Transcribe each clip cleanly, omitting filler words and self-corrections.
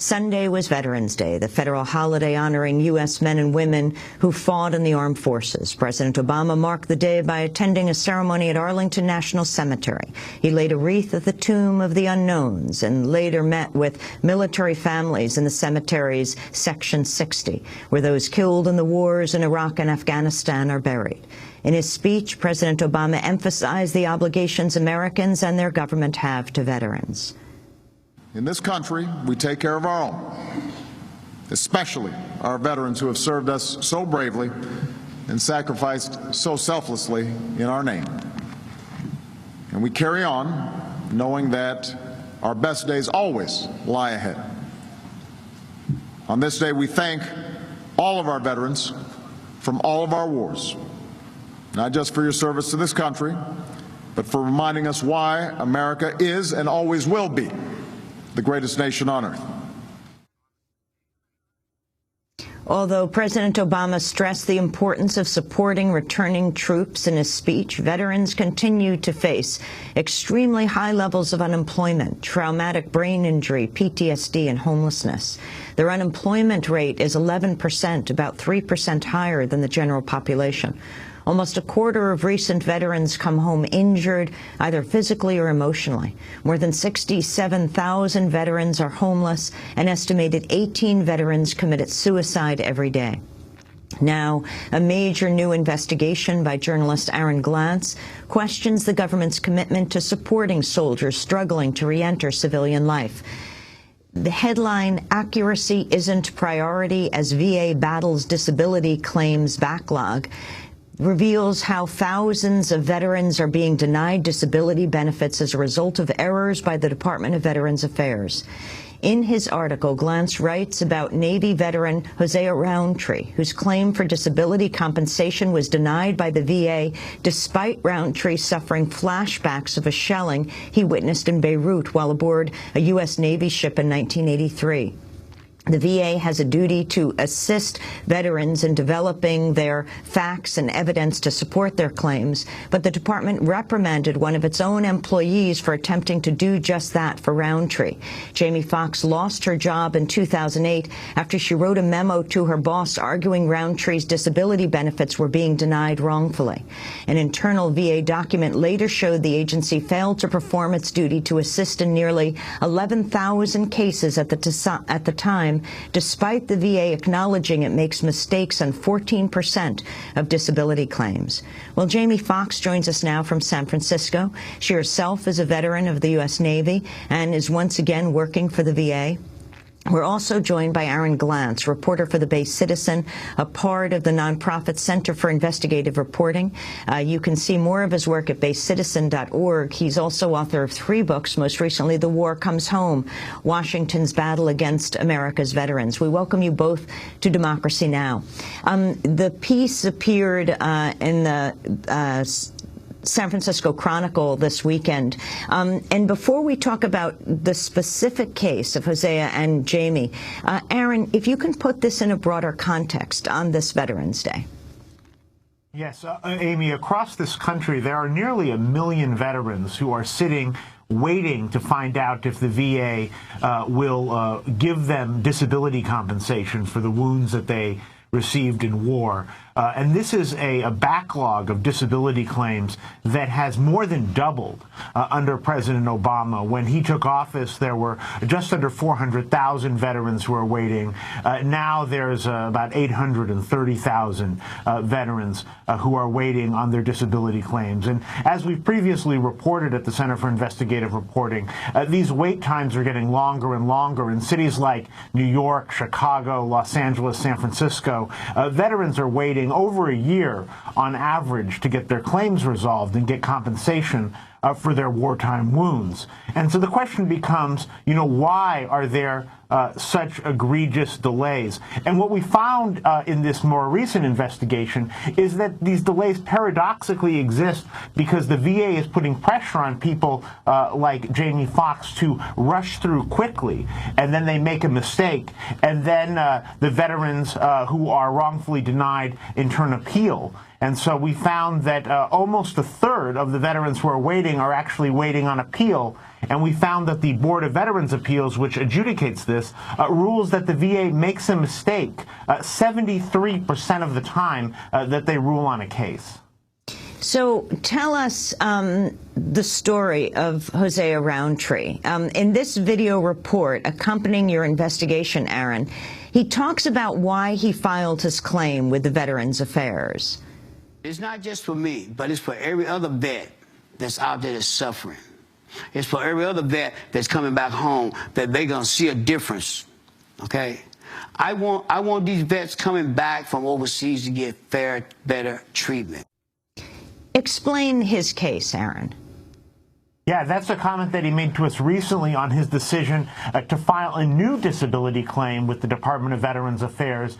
Sunday was Veterans Day, the federal holiday honoring U.S. men and women who fought in the armed forces. President Obama marked the day by attending a ceremony at Arlington National Cemetery. He laid a wreath at the Tomb of the Unknowns and later met with military families in the cemetery's Section 60, where those killed in the wars in Iraq and Afghanistan are buried. In his speech, President Obama emphasized the obligations Americans and their government have to veterans. In this country, we take care of our own, especially our veterans who have served us so bravely and sacrificed so selflessly in our name. And we carry on knowing that our best days always lie ahead. On this day, we thank all of our veterans from all of our wars, not just for your service to this country, but for reminding us why America is and always will be the greatest nation on earth. Although President Obama stressed the importance of supporting returning troops in his speech, veterans continue to face extremely high levels of unemployment, traumatic brain injury, PTSD, and homelessness. Their unemployment rate is 11%, about 3% higher than the general population. Almost a quarter of recent veterans come home injured, either physically or emotionally. More than 67,000 veterans are homeless. An estimated 18 veterans committed suicide every day. Now, a major new investigation by journalist Aaron Glantz questions the government's commitment to supporting soldiers struggling to re-enter civilian life. The headline, "Accuracy Isn't Priority as VA Battles Disability Claims Backlog," reveals how thousands of veterans are being denied disability benefits as a result of errors by the Department of Veterans Affairs. In his article, Glantz writes about Navy veteran Hosea Roundtree, whose claim for disability compensation was denied by the VA despite Roundtree suffering flashbacks of a shelling he witnessed in Beirut while aboard a U.S. Navy ship in 1983. The VA has a duty to assist veterans in developing their facts and evidence to support their claims, but the department reprimanded one of its own employees for attempting to do just that for Roundtree. Jamie Foxx lost her job in 2008 after she wrote a memo to her boss arguing Roundtree's disability benefits were being denied wrongfully. An internal VA document later showed the agency failed to perform its duty to assist in nearly 11,000 cases at the time, despite the VA acknowledging it makes mistakes on 14% of disability claims. Well, Jamie Foxx joins us now from San Francisco. She herself is a veteran of the U.S. Navy and is once again working for the VA. We're also joined by Aaron Glantz, reporter for the Bay Citizen, a part of the nonprofit Center for Investigative Reporting. You can see more of his work at baycitizen.org. He's also author of 3 books, most recently The War Comes Home, Washington's Battle Against America's Veterans. We welcome you both to Democracy Now! The piece appeared in the San Francisco Chronicle this weekend. And before we talk about the specific case of Hosea and Jamie, Aaron, if you can put this in a broader context on this Veterans Day. Yes, Amy, across this country, there are nearly 1 million veterans who are sitting waiting to find out if the VA will give them disability compensation for the wounds that they received in war. And this is a backlog of disability claims that has more than doubled under President Obama. When he took office, there were just under 400,000 veterans who are waiting. Now there's about 830,000 veterans who are waiting on their disability claims. And as we've previously reported at the Center for Investigative Reporting, these wait times are getting longer and longer. In cities like New York, Chicago, Los Angeles, San Francisco, veterans are waiting over a year on average to get their claims resolved and get compensation for their wartime wounds. And so the question becomes, why are there such egregious delays? And what we found in this more recent investigation is that these delays paradoxically exist because the VA is putting pressure on people like Jamie Foxx to rush through quickly, and then they make a mistake, and then the veterans who are wrongfully denied in turn appeal. And so we found that almost a third of the veterans who are waiting are actually waiting on appeal, And we found that the Board of Veterans Appeals, which adjudicates this, rules that the VA makes a mistake 73% of the time that they rule on a case. So tell us the story of Hosea Roundtree. In this video report accompanying your investigation, Aaron, he talks about why he filed his claim with the Veterans Affairs. It's not just for me, but it's for every other vet that's out there that's suffering. It's for every other vet that's coming back home that they're going to see a difference, okay? I want these vets coming back from overseas to get fair, better treatment. Explain his case, Aaron. Yeah, that's a comment that he made to us recently on his decision to file a new disability claim with the Department of Veterans Affairs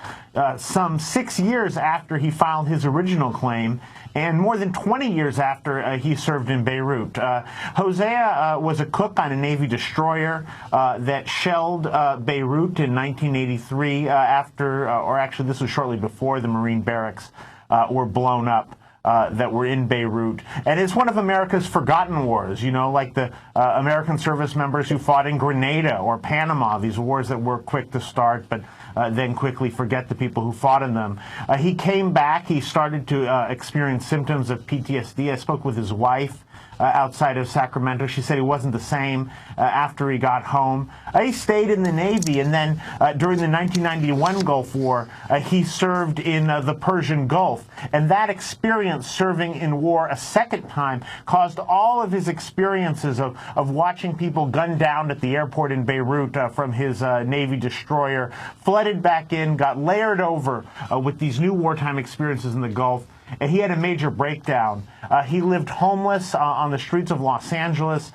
some 6 years after he filed his original claim and more than 20 years after he served in Beirut. Hosea was a cook on a Navy destroyer that shelled Beirut in 1983 or actually this was shortly before the Marine barracks were blown up. That were in Beirut. And it's one of America's forgotten wars, you know, like the American service members who fought in Grenada or Panama, these wars that were quick to start but then quickly forget the people who fought in them. He came back. He started to experience symptoms of PTSD. I spoke with his wife outside of Sacramento. She said he wasn't the same after he got home. He stayed in the Navy, and then during the 1991 Gulf War, he served in the Persian Gulf. And that experience serving in war a second time caused all of his experiences of watching people gunned down at the airport in Beirut from his Navy destroyer, flooded back in, got layered over with these new wartime experiences in the Gulf. And he had a major breakdown. He lived homeless on the streets of Los Angeles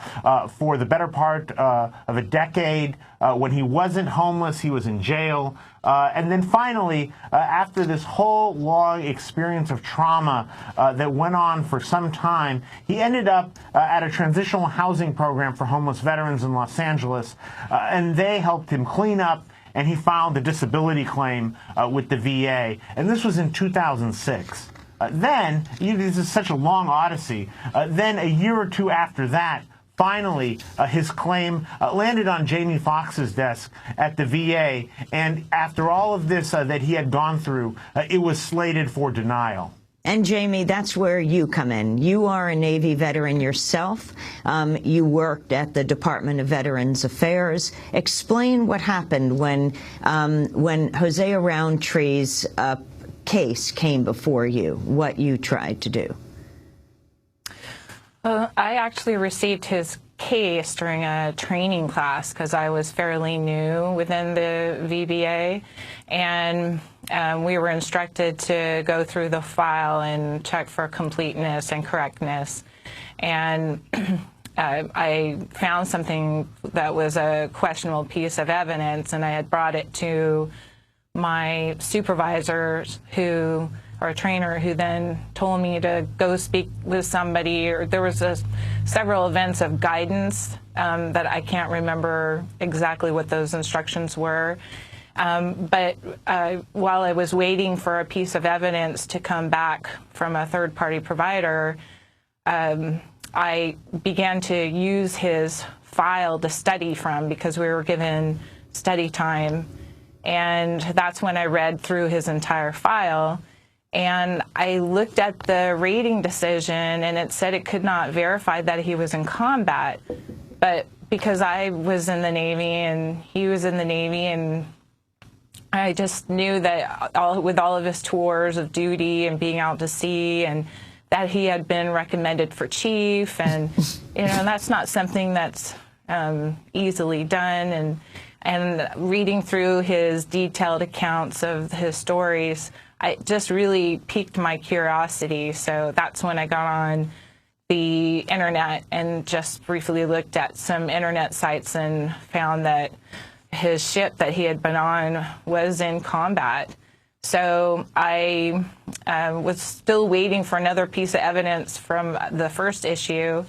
for the better part of a decade. When he wasn't homeless, he was in jail. And then finally, after this whole long experience of trauma that went on for some time, he ended up at a transitional housing program for homeless veterans in Los Angeles. And they helped him clean up, and he filed a disability claim with the VA. And this was in 2006. Then, this is such a long odyssey, then a year or two after that, finally, his claim landed on Jamie Foxx's desk at the VA, and after all of this that he had gone through, it was slated for denial. And Jamie, that's where you come in. You are a Navy veteran yourself. You worked at the Department of Veterans Affairs. Explain what happened when Hosea Roundtree's case came before you, what you tried to do. I actually received his case during a training class because I was fairly new within the VBA, and we were instructed to go through the file and check for completeness and correctness. And I found something that was a questionable piece of evidence, and I had brought it to my supervisors or a trainer who then told me to go speak with somebody, or there was several events of guidance that I can't remember exactly what those instructions were. But while I was waiting for a piece of evidence to come back from a third-party provider, I began to use his file to study from because we were given study time. And that's when I read through his entire file. And I looked at the rating decision, and it said it could not verify that he was in combat. But because I was in the Navy and he was in the Navy, and I just knew that with all of his tours of duty and being out to sea, and that he had been recommended for chief, and you know, that's not something that's easily done. And reading through his detailed accounts of his stories, it just really piqued my curiosity. So that's when I got on the internet and just briefly looked at some internet sites and found that his ship that he had been on was in combat. So I was still waiting for another piece of evidence from the first issue,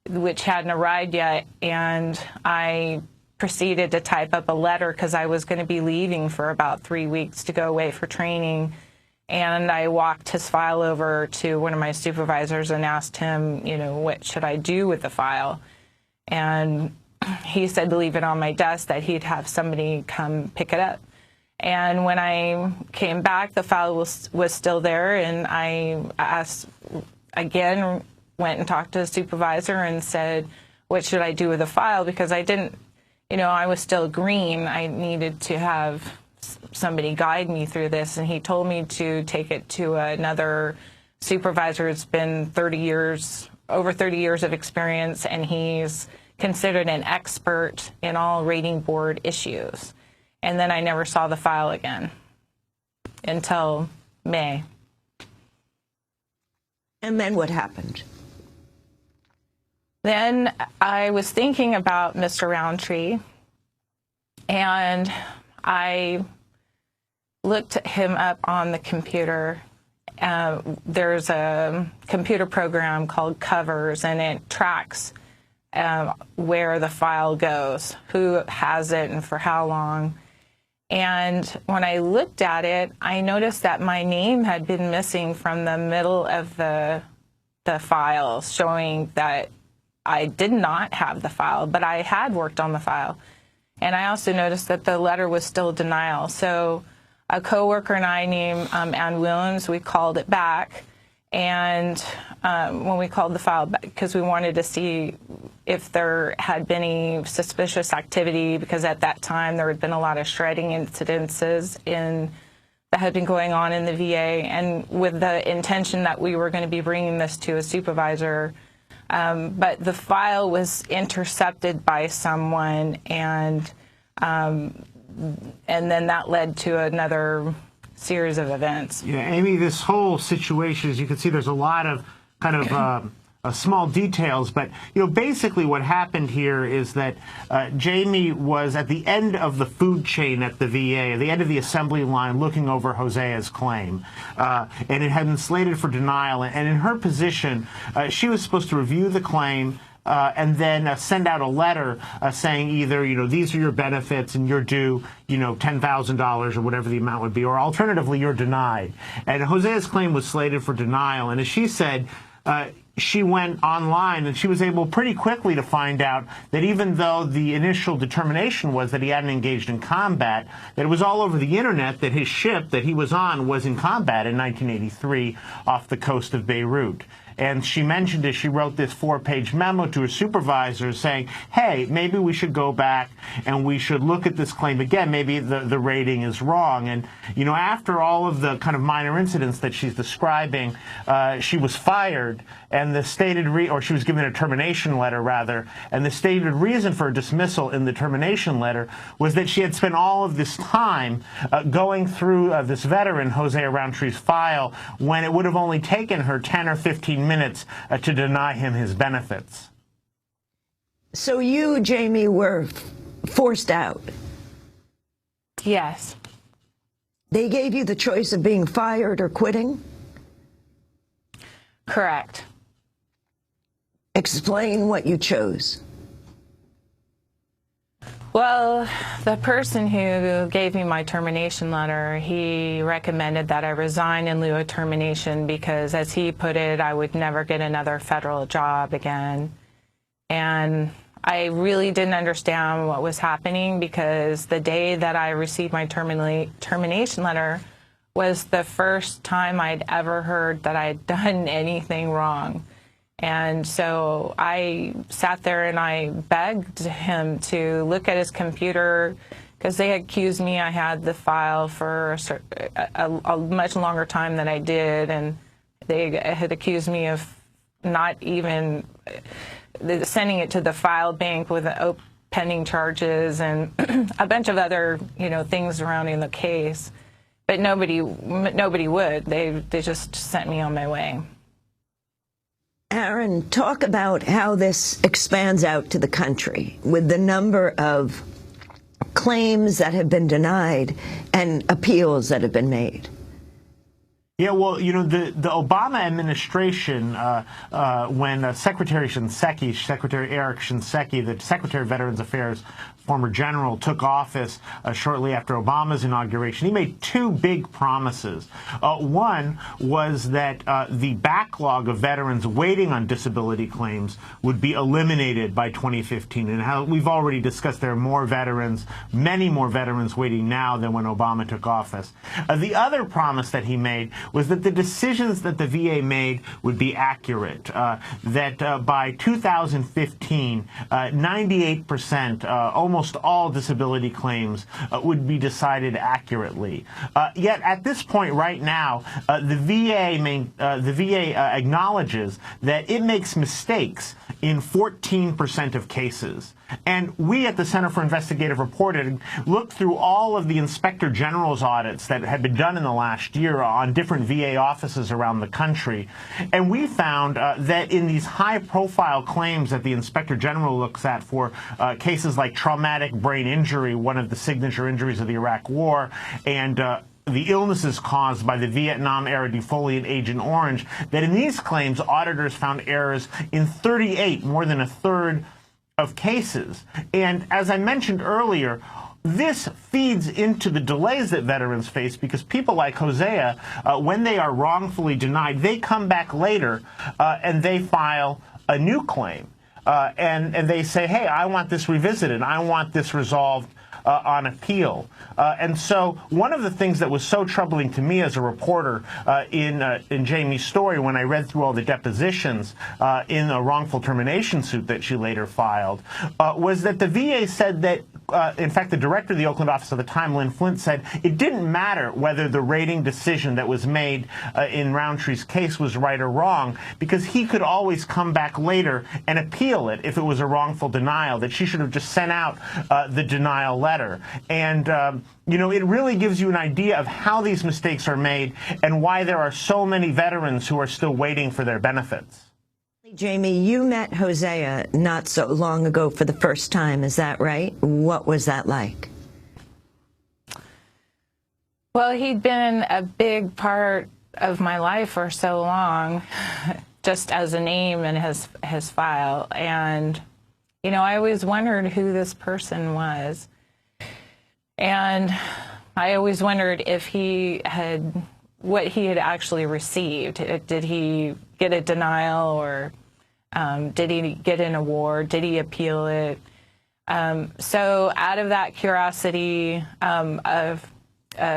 which hadn't arrived yet, and I proceeded to type up a letter because I was going to be leaving for about 3 weeks to go away for training. And I walked his file over to one of my supervisors and asked him, you know, what should I do with the file? And he said to leave it on my desk, that he'd have somebody come pick it up. And when I came back, the file was still there, and I asked again, went and talked to the supervisor and said, what should I do with the file? Because I didn't, I was still green. I needed to have somebody guide me through this, and he told me to take it to another supervisor. It's been over 30 years of experience, and he's considered an expert in all rating board issues. And then I never saw the file again until May. And then what happened? Then I was thinking about Mr. Roundtree, and I looked him up on the computer. There's a computer program called Covers, and it tracks where the file goes, who has it and for how long. And when I looked at it, I noticed that my name had been missing from the middle of the file, showing that I did not have the file, but I had worked on the file. And I also noticed that the letter was still denial. So a coworker and I named Ann Williams, we called it back. And when we called the file back, because we wanted to see if there had been any suspicious activity, because at that time there had been a lot of shredding incidences that had been going on in the VA, and with the intention that we were going to be bringing this to a supervisor. But the file was intercepted by someone, and then that led to another series of events. Yeah, Amy, this whole situation, as you can see, there's a lot of kind of small details, but basically what happened here is that Jamie was at the end of the food chain at the VA, at the end of the assembly line, looking over Hosea's claim, and it had been slated for denial. And in her position, she was supposed to review the claim and then send out a letter saying either, these are your benefits and you're due, $10,000 or whatever the amount would be, or alternatively, you're denied. And Hosea's claim was slated for denial. And as she said, she went online and she was able pretty quickly to find out that even though the initial determination was that he hadn't engaged in combat, that it was all over the internet that his ship that he was on was in combat in 1983 off the coast of Beirut. And she mentioned as she wrote this 4-page memo to her supervisor saying, hey, maybe we should go back and we should look at this claim again. Maybe the rating is wrong. And, after all of the kind of minor incidents that she's describing, she was fired, and the stated or she was given a termination letter, rather, and the stated reason for dismissal in the termination letter was that she had spent all of this time going through this veteran, Hosea Roundtree's file, when it would have only taken her 10 or 15 minutes to deny him his benefits. So you, Jamie, were forced out? Yes. They gave you the choice of being fired or quitting? Correct. Explain what you chose. Well, the person who gave me my termination letter, he recommended that I resign in lieu of termination because, as he put it, I would never get another federal job again. And I really didn't understand what was happening, because the day that I received my termination letter was the first time I'd ever heard that I'd done anything wrong. And so I sat there and I begged him to look at his computer, because they accused me I had the file for a much longer time than I did, and they had accused me of not even sending it to the file bank with pending charges and a bunch of other things surrounding the case. But nobody would. They just sent me on my way. Aaron, talk about how this expands out to the country with the number of claims that have been denied and appeals that have been made. Yeah, well, the Obama administration, when Secretary Eric Shinseki, the Secretary of Veterans Affairs, former general, took office shortly after Obama's inauguration, he made two big promises. One was that the backlog of veterans waiting on disability claims would be eliminated by 2015. And how we've already discussed, there are more veterans, many more veterans waiting now than when Obama took office. The other promise that he made was that the decisions that the VA made would be accurate, that by 2015, 98%, almost all disability claims would be decided accurately. Yet at this point right now, the VA acknowledges that it makes mistakes in 14% of cases. And we at the Center for Investigative Reporting looked through all of the Inspector General's audits that had been done in the last year on different VA offices around the country. And we found that in these high-profile claims that the Inspector General looks at for cases like traumatic brain injury, one of the signature injuries of the Iraq War, and the illnesses caused by the Vietnam-era defoliant Agent Orange, that in these claims, auditors found errors in 38, more than a third of cases. And as I mentioned earlier, this feeds into the delays that veterans face because people like Hosea, when they are wrongfully denied, they come back later and they file a new claim. And they say, hey, I want this revisited. I want this resolved on appeal. And so one of the things that was so troubling to me as a reporter in Jamie's story when I read through all the depositions in a wrongful termination suit that she later filed was that the VA said that, in fact, the director of the Oakland office at the time, Lynn Flint, said it didn't matter whether the rating decision that was made in Roundtree's case was right or wrong because he could always come back later and appeal it if it was a wrongful denial, that she should have just sent out the denial letter. And, you know, it really gives you an idea of how these mistakes are made and why there are so many veterans who are still waiting for their benefits. Jamie, you met Hosea not so long ago for the first time, is that right? What was that like? Well, he'd been a big part of my life for so long, just as a name in his file. And, you know, I always wondered who this person was. And I always wondered if he had, what he had actually received. Did he get a denial, or did he get an award? Did he appeal it? So out of that curiosity, a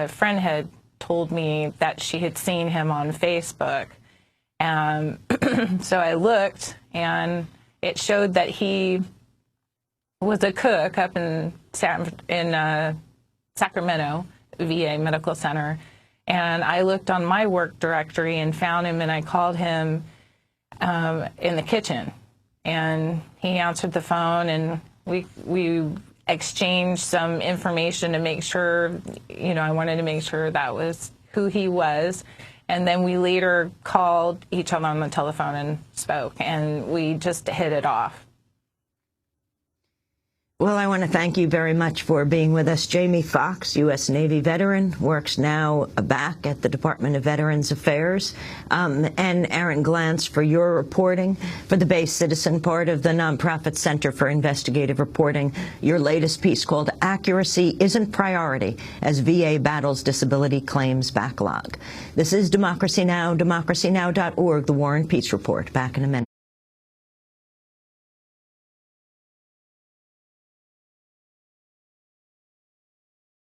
friend had told me that she had seen him on Facebook. So I looked, and it showed that he was a cook up in Sacramento VA Medical Center. And I looked on my work directory and found him, and I called him in the kitchen. And he answered the phone, and we exchanged some information to make sure, you know, I wanted to make sure that was who he was. And then we later called each other on the telephone and spoke, and we just hit it off. Well, I want to thank you very much for being with us. Jamie Foxx, U.S. Navy veteran, works now back at the Department of Veterans Affairs, and Aaron Glantz for your reporting for the Bay Citizen, part of the nonprofit Center for Investigative Reporting. Your latest piece called Accuracy Isn't Priority as VA Battles Disability Claims Backlog. This is Democracy Now!, democracynow.org, the War and Peace Report. Back in a minute.